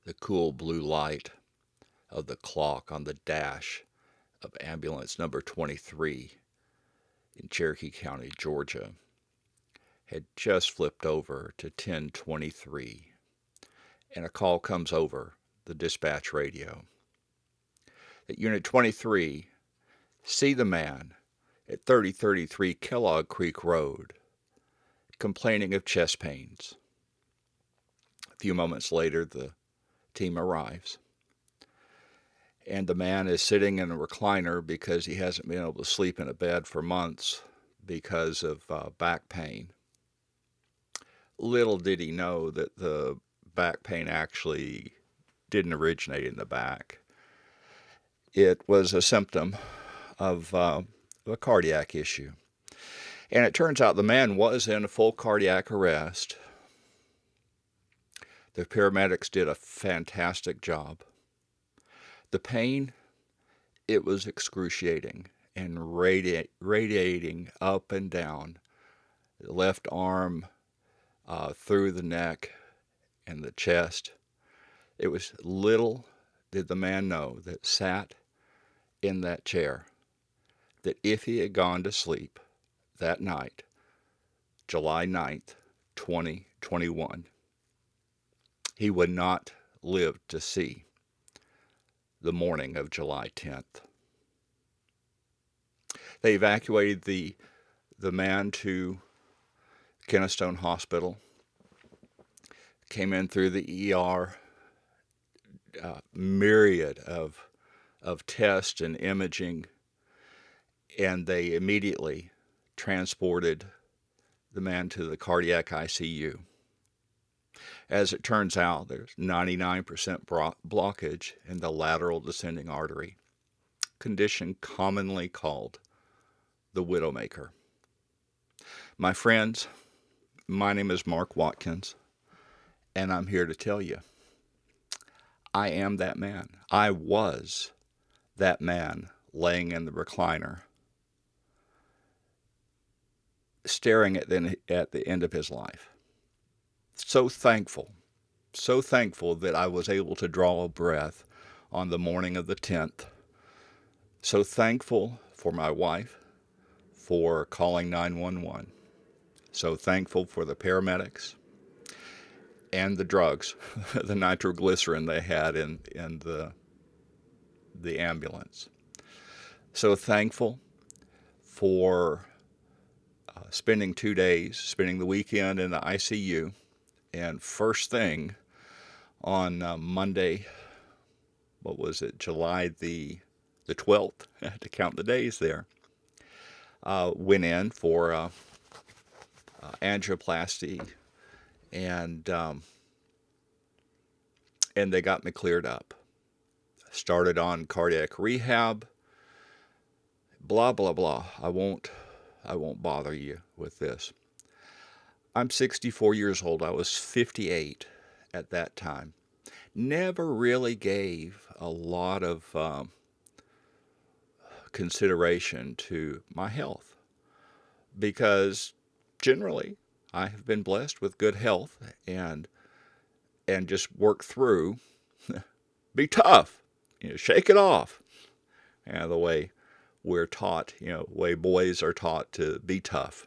the cool blue light of the clock on the dash of ambulance number 23 in Cherokee County, Georgia, had just flipped over to 10:23, and a call comes over the dispatch radio. At Unit 23, see the man at 3033 Kellogg Creek Road, complaining of chest pains. A few moments later, the team arrives, and the man is sitting in a recliner because he hasn't been able to sleep in a bed for months because of back pain. Little did he know that the back pain actually didn't originate in the back. It was a symptom of a cardiac issue. And it turns out the man was in a full cardiac arrest. The paramedics did a fantastic job. The pain, it was excruciating and radiating up and down the left arm, through the neck and the chest. It was little did the man know that sat in that chair that if he had gone to sleep that night, July 9th, 2021, he would not live to see the morning of July 10th. They evacuated the man to Kennestone Hospital, came in through the ER, myriad of tests and imaging, and they immediately transported the man to the cardiac ICU. As it turns out, there's 99% blockage in the lateral descending artery, condition commonly called the Widowmaker. My friends, my name is Mark Watkins, and I'm here to tell you, I am that man. I was that man laying in the recliner, staring at the end of his life. So thankful that I was able to draw a breath on the morning of the 10th. So thankful for my wife for calling 911. So thankful for the paramedics and the drugs, the nitroglycerin they had in the ambulance. So thankful for spending 2 days, spending the weekend in the ICU, and first thing on Monday, what was it, July the 12th, I had to count the days there, went in for angioplasty, and they got me cleared up. Started on cardiac rehab, blah, blah, blah. I won't bother you with this. I'm 64 years old. I was 58 at that time. Never really gave a lot of consideration to my health because generally I have been blessed with good health and just work through, be tough, shake it off. And the way we're taught, the way boys are taught to be tough,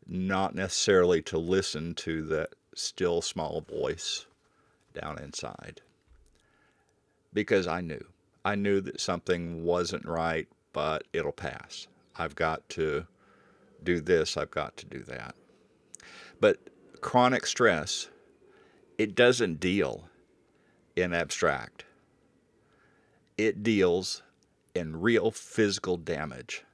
not necessarily to listen to that still small voice down inside. Because I knew that something wasn't right, but it'll pass. I've got to do this, I've got to do that. But chronic stress, it doesn't deal in abstract. It deals in real physical damage.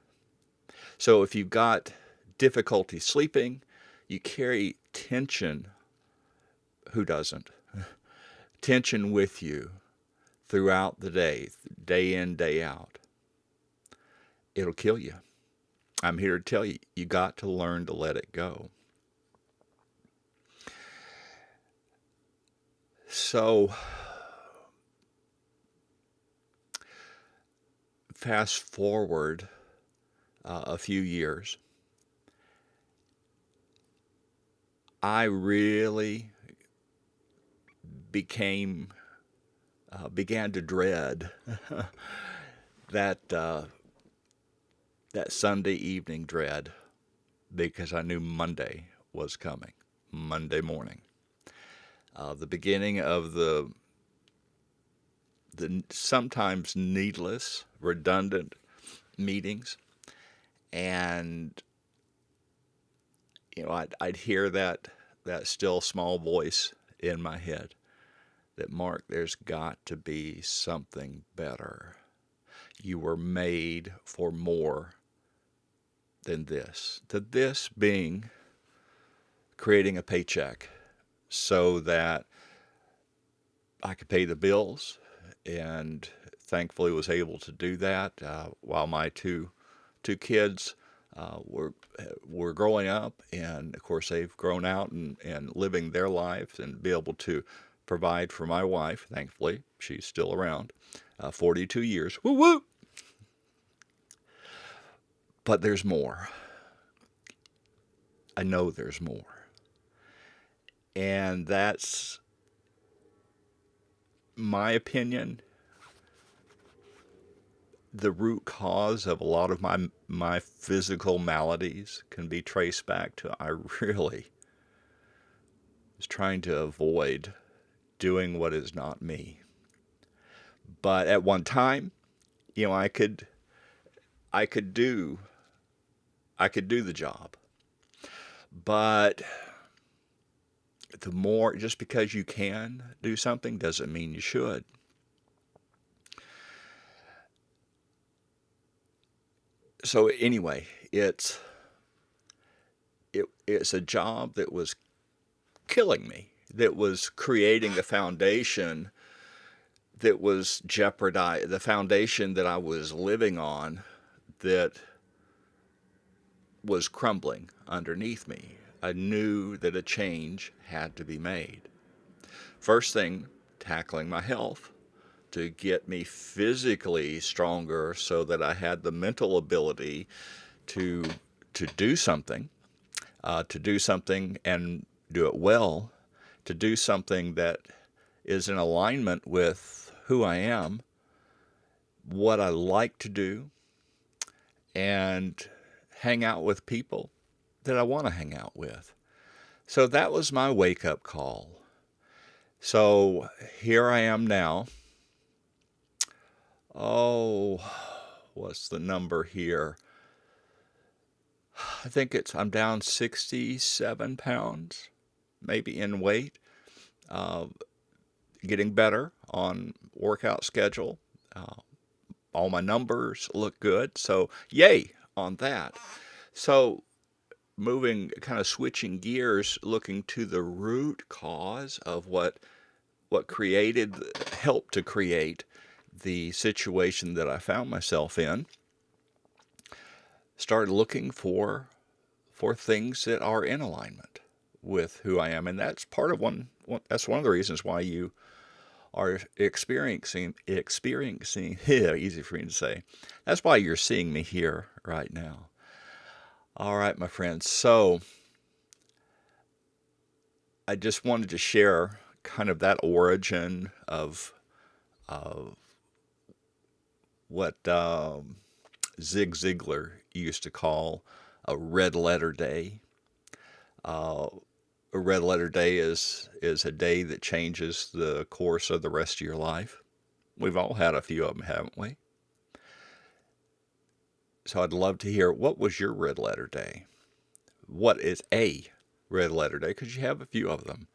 So if you've got difficulty sleeping, you carry tension. Who doesn't? Tension with you throughout the day in, day out. It'll kill you. I'm here to tell you, you got to learn to let it go. So, fast forward a few years, I really became began to dread that that Sunday evening dread, because I knew Monday was coming, Monday morning. The beginning of the sometimes needless, redundant meetings, and I'd hear that still small voice in my head that, Mark, there's got to be something better. You were made for more than this. This being creating a paycheck so that I could pay the bills, and thankfully was able to do that while my two kids were growing up, and of course they've grown out and living their lives, and be able to provide for my wife. Thankfully, she's still around. 42 years. Woo woo! But there's more. I know there's more. And that's my opinion. The root cause of a lot of my physical maladies can be traced back to I really was trying to avoid doing what is not me. But at one time, I could do the job. But the more, just because you can do something doesn't mean you should. So anyway, it's a job that was killing me, that was creating the foundation that was jeopardized, the foundation that I was living on that was crumbling underneath me. I knew that a change had to be made. First thing, tackling my health to get me physically stronger so that I had the mental ability to do something, and do it well, to do something that is in alignment with who I am, what I like to do, and hang out with people that I want to hang out with. So that was my wake-up call. So here I am now. Oh, what's the number here? I think I'm down 67 pounds, maybe, in weight. Getting better on workout schedule. All my numbers look good. So yay on that. So kind of switching gears, looking to the root cause of what helped to create the situation that I found myself in. Started looking for things that are in alignment with who I am, and that's that's one of the reasons why you are experiencing easy for me to say. That's why you're seeing me here right now. All right, my friends. So I just wanted to share kind of that origin of what Zig Ziglar used to call a red letter day. A red letter day is a day that changes the course of the rest of your life. We've all had a few of them, haven't we? So I'd love to hear, what was your red letter day? What is a red letter day? Because you have a few of them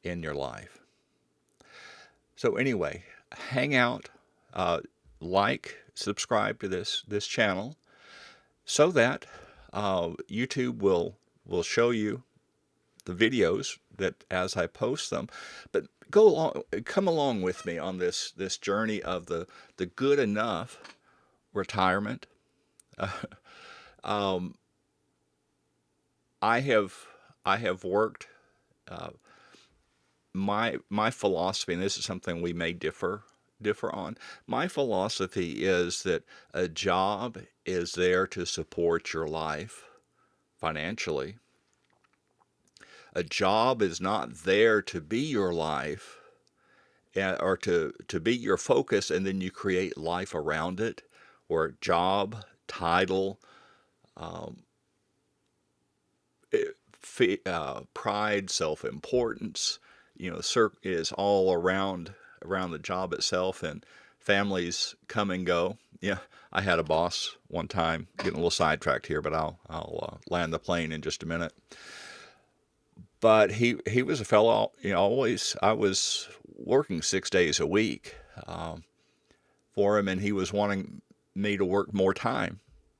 in your life. So anyway, hang out, subscribe to this channel, so that YouTube will show you the videos that as I post them. But come along with me on this journey of the good enough retirement. I have worked my philosophy, and this is something we may differ on. My philosophy is that a job is there to support your life financially. A job is not there to be your life or to be your focus, and then you create life around it, or job, title, um, pride, self-importance, is all around the job itself, and families come and go. Yeah, I had a boss one time, getting a little sidetracked here, but I'll land the plane in just a minute. But he was a fellow, always, I was working 6 days a week for him, and he was wanting me to work more time.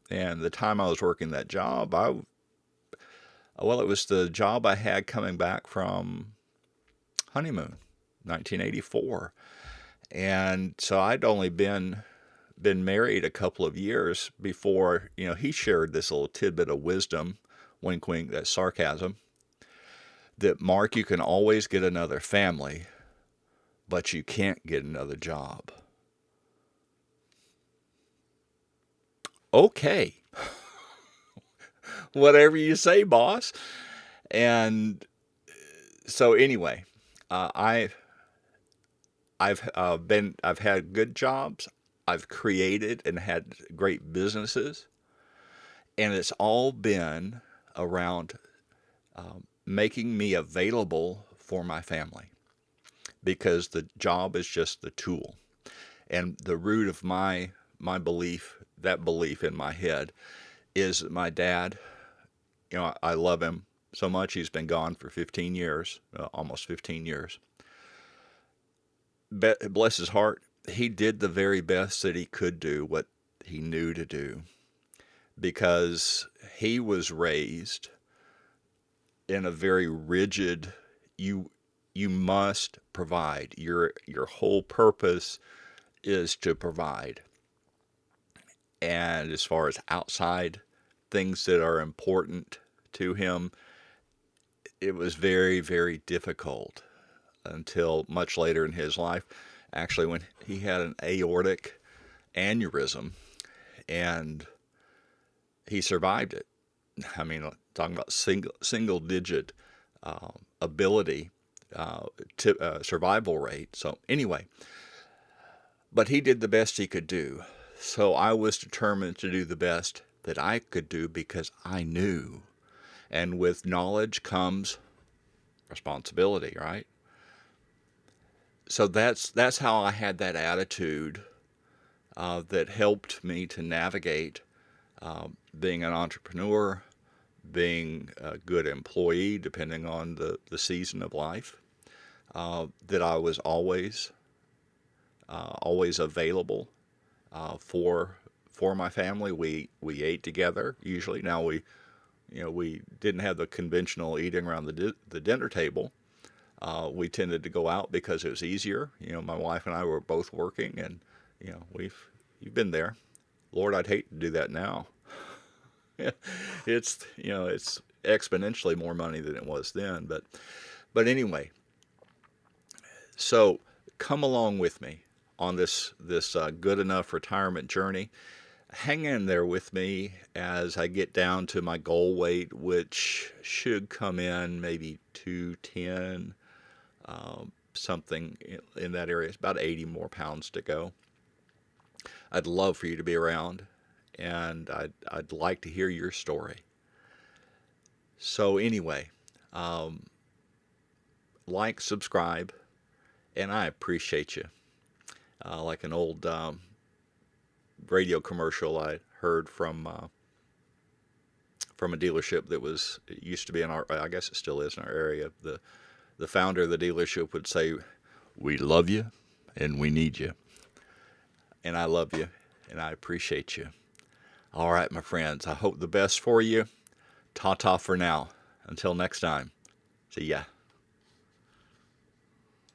And the time I was working that job, it was the job I had coming back from honeymoon, 1984. And so I'd only been married a couple of years before, he shared this little tidbit of wisdom, wink wink, that's sarcasm, that Mark, you can always get another family, but you can't get another job. Okay. Whatever you say, boss. And so anyway, I've had good jobs. I've created and had great businesses, and it's all been around making me available for my family, because the job is just the tool. And the root of my belief, that belief in my head, is that my dad, I love him so much. He's been gone for 15 years, almost 15 years. Bless his heart, he did the very best that he could do, what he knew to do, because he was raised in a very rigid, you must provide. Your whole purpose is to provide. And as far as outside things that are important to him, it was very, very difficult until much later in his life, actually, when he had an aortic aneurysm, and he survived it. I mean, talking about single digit ability to survival rate. So anyway, but he did the best he could do. So I was determined to do the best that I could do, because I knew. And with knowledge comes responsibility, right? So that's how I had that attitude that helped me to navigate being an entrepreneur, being a good employee, depending on the season of life, that I was always available for my family. We ate together usually. Now we didn't have the conventional eating around the dinner table. We tended to go out because it was easier. My wife and I were both working, and you've been there. Lord, I'd hate to do that now. It's exponentially more money than it was then. But anyway, so come along with me on this good enough retirement journey. Hang in there with me as I get down to my goal weight, which should come in maybe 210, something in that area. It's about 80 more pounds to go. I'd love for you to be around, and I'd like to hear your story. So anyway, like, subscribe, and I appreciate you. Like an old radio commercial I heard from a dealership that it used to be in I guess it still is in our area. The founder of the dealership would say, "We love you, and we need you." And I love you, and I appreciate you. All right, my friends, I hope the best for you. Ta-ta for now. Until next time. See ya.